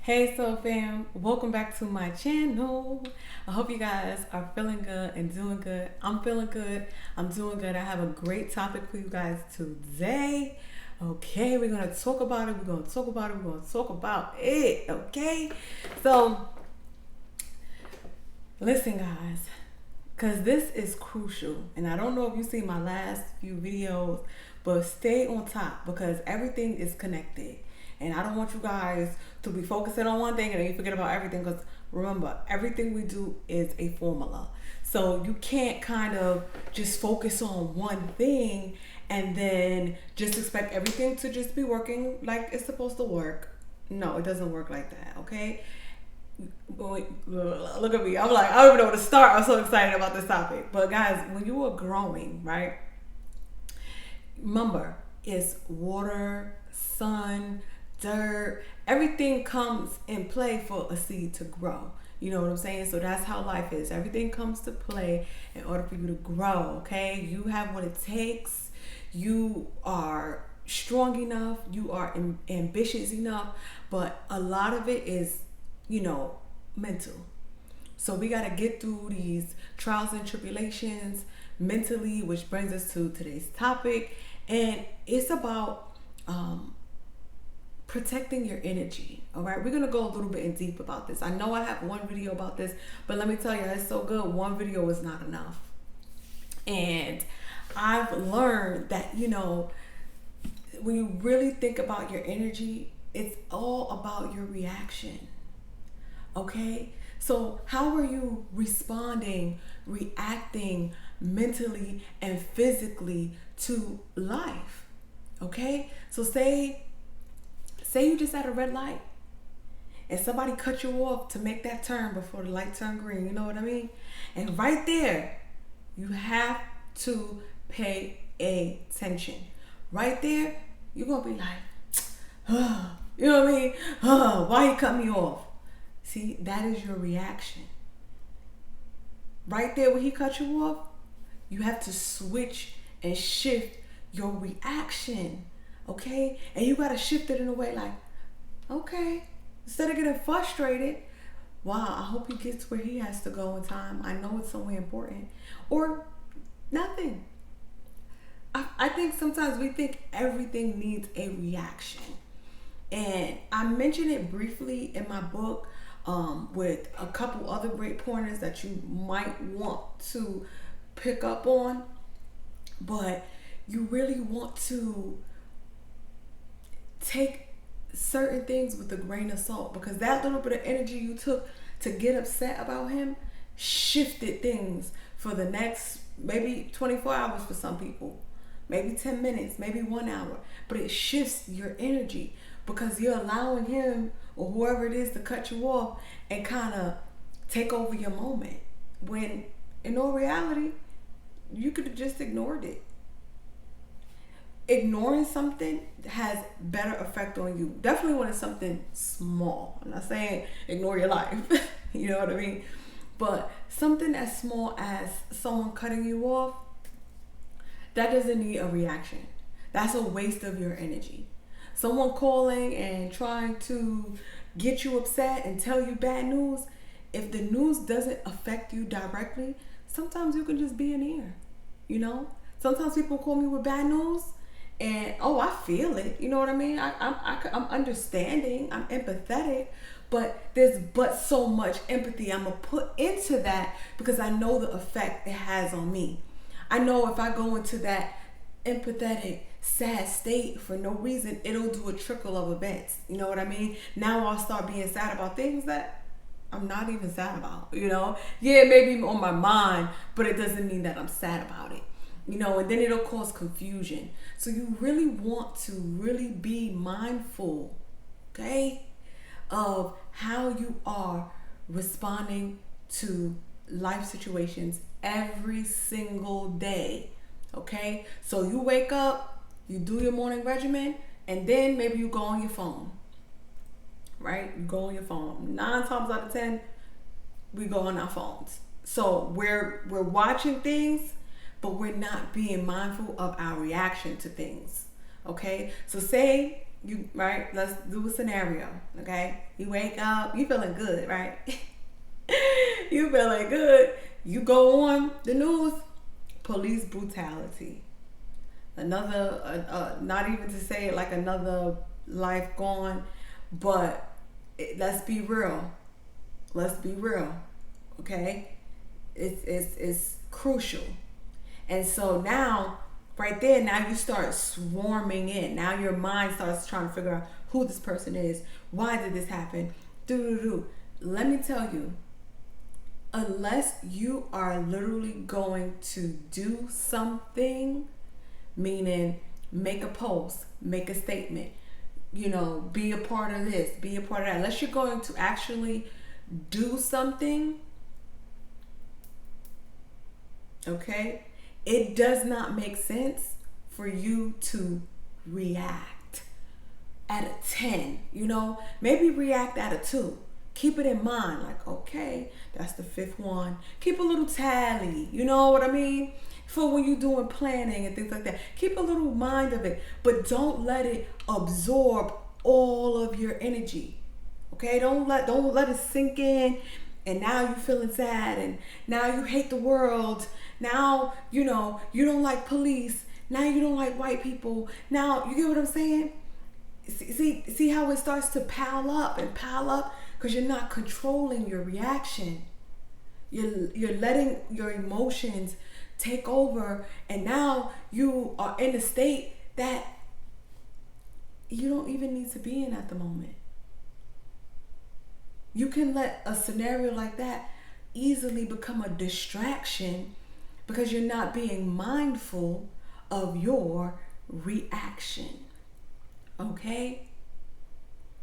Hey Soul Fam, welcome back to my channel. I hope you guys are feeling good and doing good. I'm feeling good. I'm doing good. I have a great topic for you guys today. Okay, we're gonna talk about it. We're gonna talk about it. We're gonna talk about it. Okay, so listen, guys, because this is crucial. And I don't know if you see my last few videos, but stay on top because everything is connected. And I don't want you guys to be focusing on one thing and then you forget about everything, because remember, everything we do is a formula. So you can't kind of just focus on one thing and then just expect everything to just be working like it's supposed to work. No, it doesn't work like that, okay? Boy, look at me. I'm like, I don't even know where to start. I'm so excited about this topic. But guys, when you are growing, right? Remember, it's water, sun, dirt. Everything comes in play for a seed to grow. You know what I'm saying? So that's how life is. Everything comes to play in order for you to grow, okay? You have what it takes. You are strong enough. You are ambitious enough. But a lot of it is, mental. So we got to get through these trials and tribulations mentally, which brings us to today's topic. And it's about protecting your energy. All right, we're going to go a little bit in deep about this. I know I have one video about this, but let me tell you, it's so good. One video is not enough. And I've learned that, when you really think about your energy, it's all about your reaction. Okay? So how are you responding, reacting mentally and physically to life? Okay? So say you just at a red light and somebody cut you off to make that turn before the light turned green, you know what I mean? And right there, you have to pay attention. Right there, you're going to be like, you know what I mean? Why you cut me off? See, that is your reaction. Right there when he cut you off, you have to switch and shift your reaction, okay? And you got to shift it in a way like, okay, instead of getting frustrated, wow, I hope he gets where he has to go in time. I know it's somewhere important. Or nothing. I think sometimes we think everything needs a reaction. And I mentioned it briefly in my book, with a couple other great pointers that you might want to pick up on. But you really want to take certain things with a grain of salt, because that little bit of energy you took to get upset about him shifted things for the next maybe 24 hours for some people, maybe 10 minutes, maybe 1 hour, but it shifts your energy because you're allowing him or whoever it is to cut you off and kind of take over your moment, when in all reality you could have just ignored it. Ignoring something has better effect on you, definitely when it's something small. I'm not saying ignore your life you know what I mean, but something as small as someone cutting you off, that doesn't need a reaction. That's a waste of your energy. Someone calling and trying to get you upset and tell you bad news, if the news doesn't affect you directly, sometimes you can just be an ear. Sometimes people call me with bad news and I feel it. You know what I mean? I'm understanding, I'm empathetic, but there's so much empathy I'm gonna put into that because I know the effect it has on me. I know if I go into that empathetic, sad state for no reason, it'll do a trickle of events. You know what I mean? Now I'll start being sad about things that I'm not even sad about, Yeah, maybe on my mind, but it doesn't mean that I'm sad about it. And then it'll cause confusion. So you really want to really be mindful, okay, of how you are responding to life situations every single day. Okay, so you wake up, you do your morning regimen, and then maybe you go on your phone. Right? You go on your phone. 9 times out of 10, we go on our phones. So we're watching things, but we're not being mindful of our reaction to things. Okay, so say You right? Let's do a scenario. Okay, you wake up, you feeling good, right? You feeling good. You go on the news, police brutality. Another, not even to say it like another life gone, but let's be real. Let's be real. Okay, it's crucial. And so now, right there, now you start swarming in. Now your mind starts trying to figure out who this person is. Why did this happen? Do. Let me tell you, unless you are literally going to do something, meaning make a post, make a statement, be a part of this, be a part of that. Unless you're going to actually do something, okay, it does not make sense for you to react at a 10, maybe react at a 2. Keep it in mind, like, okay, that's the 5th one. Keep a little tally, you know what I mean? For when you're doing planning and things like that. Keep a little mind of it, but don't let it absorb all of your energy. Okay, don't let it sink in, and now you're feeling sad, and now you hate the world. Now, you don't like police. Now you don't like white people. Now, you get what I'm saying? See how it starts to pile up because you're not controlling your reaction. You're letting your emotions take over, and now you are in a state that you don't even need to be in at the moment. You can let a scenario like that easily become a distraction because you're not being mindful of your reaction. Okay?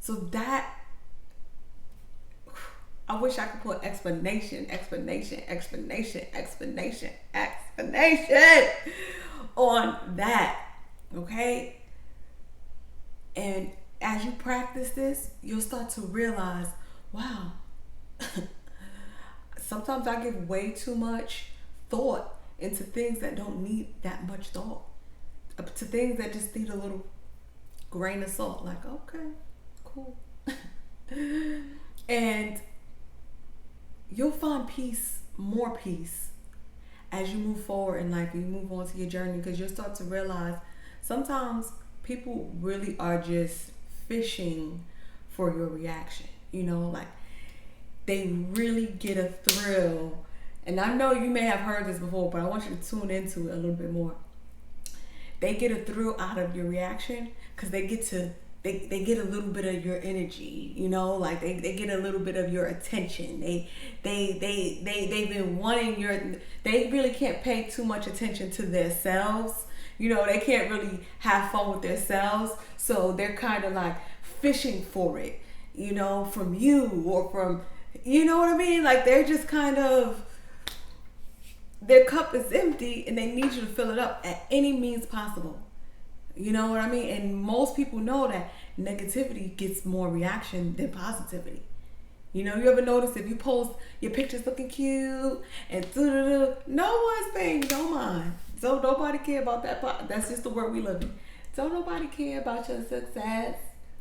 So that, I wish I could put explanation on that. Okay? And as you practice this, you'll start to realize, wow, sometimes I give way too much thought into things that don't need that much thought, to things that just need a little grain of salt. Like, okay, cool. And you'll find more peace as you move forward in life, and you move on to your journey, because you'll start to realize sometimes people really are just fishing for your reaction. Like they really get a thrill. And I know you may have heard this before, but I want you to tune into it a little bit more. They get a thrill out of your reaction because they get a little bit of your energy, like they get a little bit of your attention. They've been wanting they really can't pay too much attention to themselves. They can't really have fun with themselves. So they're kind of like fishing for it, from you or from, you know what I mean? Like they're just kind of, their cup is empty and they need you to fill it up at any means possible. You know what I mean? And most people know that negativity gets more reaction than positivity. You ever notice if you post your pictures looking cute and no one's paying no mind. So nobody care about that. That's just the world we live in. Don't nobody care about your success.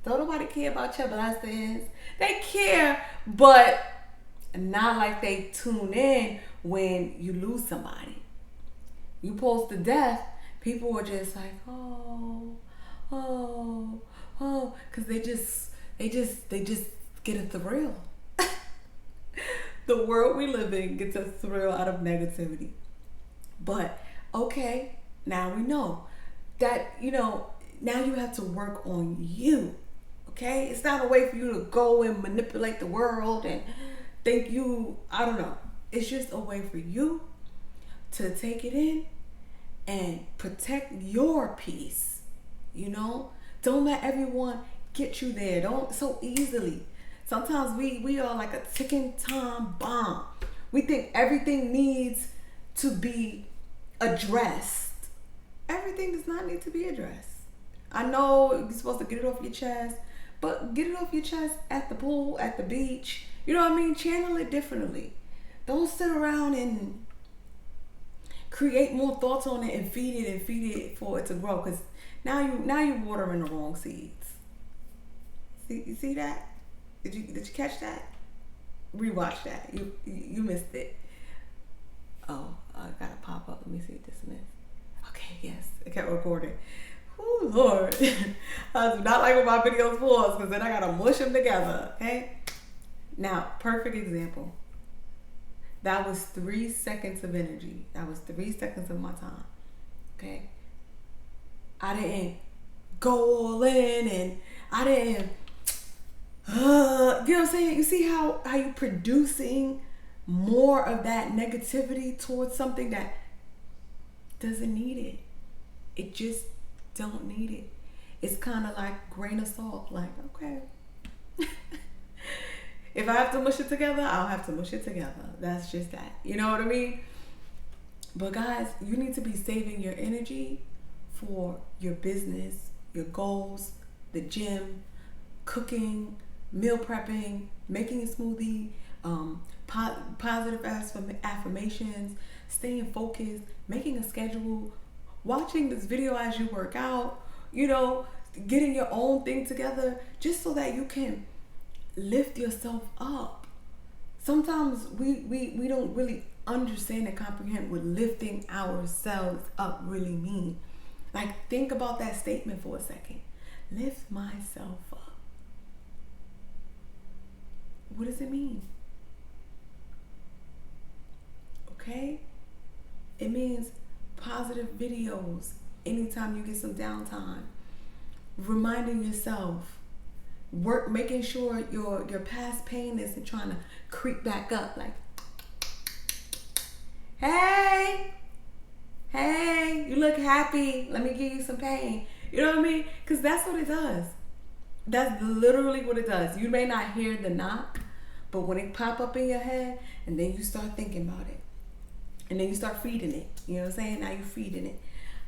Don't nobody care about your blessings. They care, but not like they tune in when you lose somebody. You post the death, people are just like, oh, because they just get a thrill. The world we live in gets a thrill out of negativity. But okay, now we know that, now you have to work on you. Okay? It's not a way for you to go and manipulate the world and think I don't know. It's just a way for you to take it in and protect your peace. Don't let everyone get you there. Don't so easily. Sometimes we are like a ticking time bomb. We think everything needs to be addressed. Everything does not need to be addressed. I know you're supposed to get it off your chest, but get it off your chest at the pool, at the beach. You know what I mean? Channel it differently. Don't sit around and create more thoughts on it and feed it for it to grow. Because now you're watering the wrong seeds. You see that? Did you catch that? Rewatch that. You missed it. Oh, I gotta pop up. Let me see this and this. Okay, yes, I kept recording. Oh Lord, I do not like when my videos pause because then I gotta mush them together. Okay. Now, perfect example. That was 3 seconds of energy. That was 3 seconds of my time. Okay. I didn't go all in, and I didn't. You know what I'm saying? You see how you producing more of that negativity towards something that doesn't need it. It just don't need it. It's kind of like grain of salt. Like, okay. If I have to mush it together, I'll have to mush it together. That's just that. You know what I mean? But guys, you need to be saving your energy for your business, your goals, the gym, cooking, meal prepping, making a smoothie, positive affirmations, staying focused, making a schedule, watching this video as you work out, you know, getting your own thing together just so that you can lift yourself up. Sometimes we don't really understand and comprehend what lifting ourselves up really means. Like, think about that statement for a second. Lift myself up. What does it mean? Okay? It means positive videos anytime you get some downtime. Reminding yourself. Making sure your past pain isn't trying to creep back up. Like, hey, you look happy. Let me give you some pain. You know what I mean? Because that's what it does. That's literally what it does. You may not hear the knock, but when it pop up in your head, and then you start thinking about it, and then you start feeding it. You know what I'm saying? Now you're feeding it.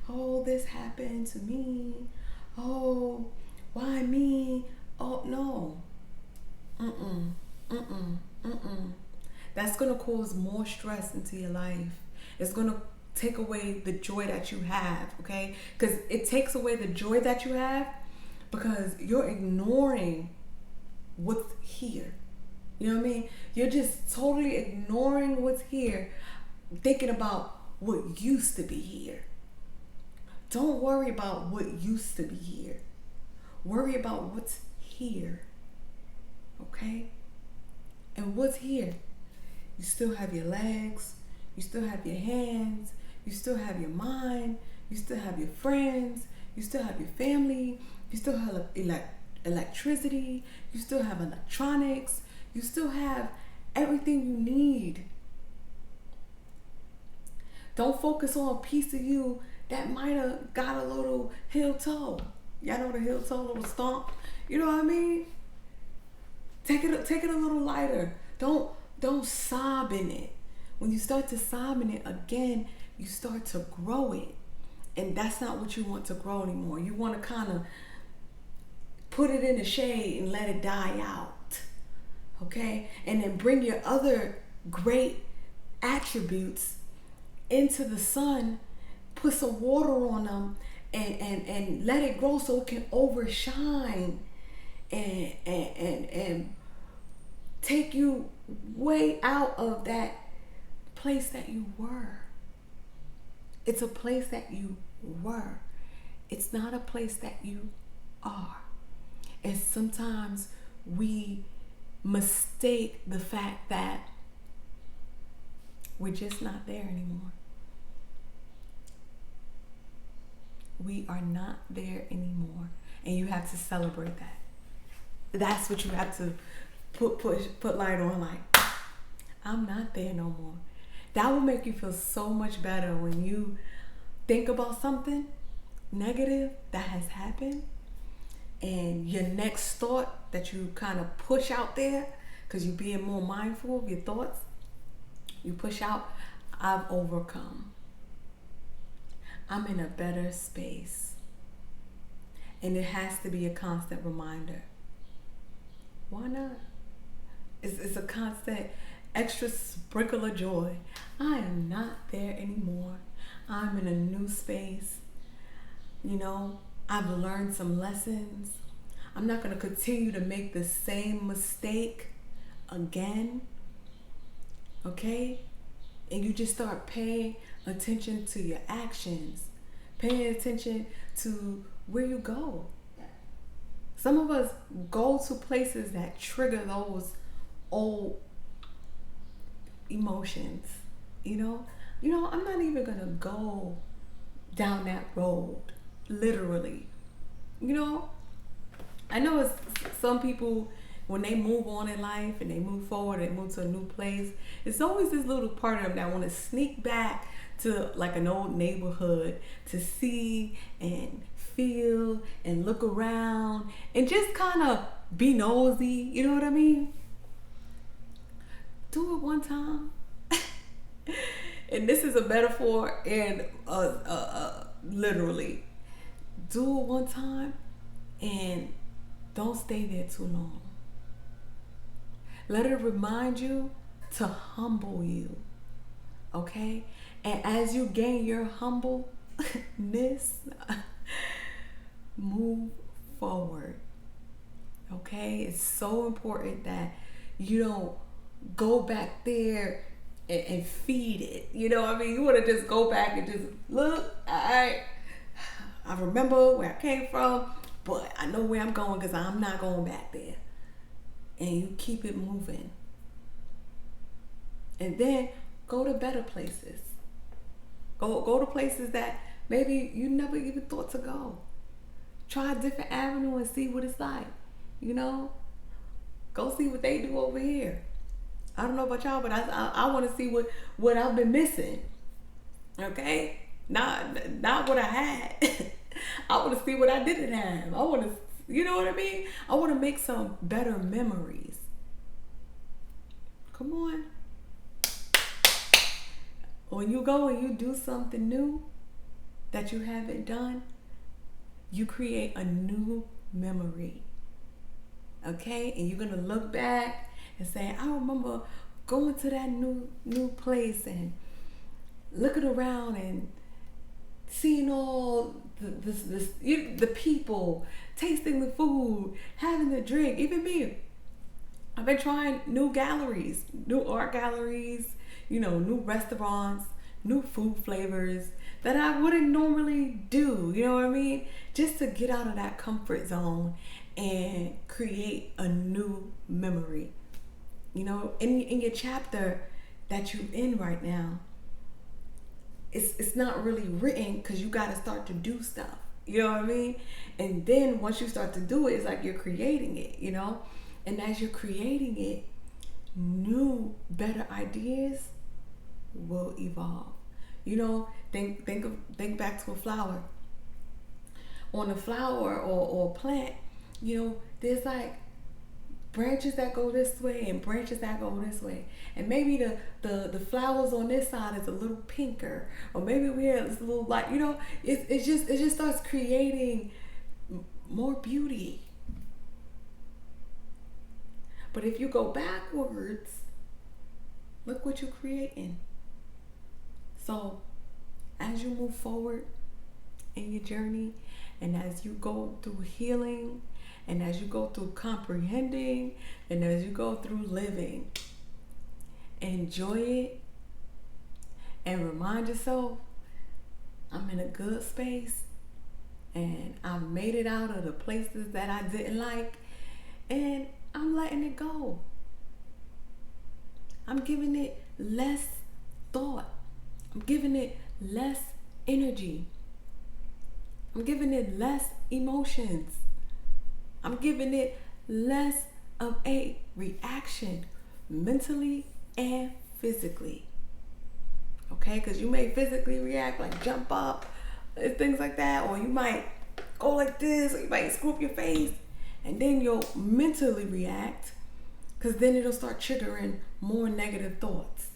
Oh, this happened to me. Oh, why me? Oh, no. That's going to cause more stress into your life. It's going to take away the joy that you have, okay? Because it takes away the joy that you have because you're ignoring what's here. You know what I mean? You're just totally ignoring what's here, thinking about what used to be here. Don't worry about what used to be here. Worry about what's here. Okay? And what's here? You still have your legs. You still have your hands. You still have your mind. You still have your friends. You still have your family. You still have electricity. You still have electronics. You still have everything you need. Don't focus on a piece of you that might have got a little heel toe. Y'all know the heel toe, little stomp. You know what I mean? Take it a little lighter. Don't sob in it. When you start to sob in it again, you start to grow it. And that's not what you want to grow anymore. You want to kind of put it in the shade and let it die out. Okay? And then bring your other great attributes into the sun, put some water on them, and let it grow so it can overshine and take you way out of that place that you were. It's a place that you were. It's not a place that you are. And sometimes we mistake the fact that we're just not there anymore. We are not there anymore. And you have to celebrate that. That's what you have to put light on, like, I'm not there no more. That will make you feel so much better when you think about something negative that has happened, and your next thought that you kind of push out there, because you're being more mindful of your thoughts, you push out, I've overcome. I'm in a better space. And it has to be a constant reminder. Why not? It's a constant extra sprinkle of joy. I am not there anymore. I'm in a new space. You know, I've learned some lessons. I'm not going to continue to make the same mistake again. Okay? And you just start paying attention to your actions, paying attention to where you go. Some of us go to places that trigger those old emotions. You know, I'm not even gonna go down that road, literally. I know it's some people, when they move on in life and they move forward, they move to a new place, it's always this little part of them that want to sneak back to like an old neighborhood to see and feel and look around and just kind of be nosy. You know what I mean? Do it one time. And this is a metaphor and literally. Do it one time and don't stay there too long. Let it remind you to humble you. Okay? And as you gain your humbleness, move forward. Okay? It's so important that you don't go back there and feed it. You know what I mean? You want to just go back and just look, I remember where I came from, but I know where I'm going because I'm not going back there. And you keep it moving. And then go to better places. Go to places that maybe you never even thought to go. Try a different avenue and see what it's like. Go see what they do over here. I don't know about y'all, but I want to see what I've been missing. Okay? Not what I had. I want to see what I didn't have. I want to, you know what I mean? I want to make some better memories. Come on. When you go and you do something new that you haven't done, you create a new memory. Okay? And you're going to look back and say, I remember going to that new place and looking around and seeing all the people, tasting the food, having the drink. Even me, I've been trying new galleries, new art galleries, new restaurants, new food flavors that I wouldn't normally do. You know what I mean? Just to get out of that comfort zone and create a new memory. In your chapter that you're in right now, it's not really written because you got to start to do stuff. You know what I mean? And then once you start to do it, it's like you're creating it, And as you're creating it, new, better ideas will evolve. Think back to a flower. On a flower or a plant, there's like branches that go this way and branches that go this way, and maybe the flowers on this side is a little pinker, or maybe we have this little light. It just starts creating more beauty. But if you go backwards, look what you're creating. So as you move forward in your journey, and as you go through healing, and as you go through comprehending, and as you go through living, enjoy it and remind yourself, I'm in a good space and I've made it out of the places that I didn't like, and I'm letting it go. I'm giving it less thought. I'm giving it less energy. I'm giving it less emotions. I'm giving it less of a reaction, mentally and physically. Okay? Because you may physically react, like jump up, and things like that, or you might go like this, or you might screw up your face, and then you'll mentally react, because then it'll start triggering more negative thoughts,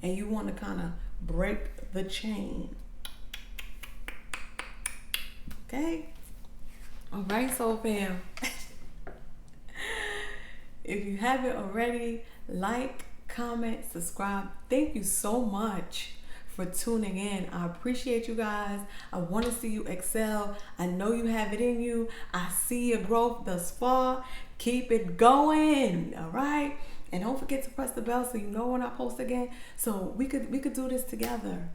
and you want to kind of break the chain. Okay? All right, soul fam. If you haven't already, like, comment, subscribe. Thank you so much for tuning in. I appreciate you guys. I want to see you excel. I know you have it in you. I see your growth thus far. Keep it going. All right. And don't forget to press the bell so you know when I post again. So we could do this together.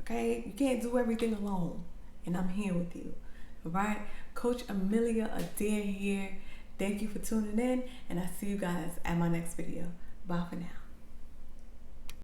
Okay? You can't do everything alone. And I'm here with you. All right? Coach Amelia Adair here. Thank you for tuning in. And I see you guys at my next video. Bye for now.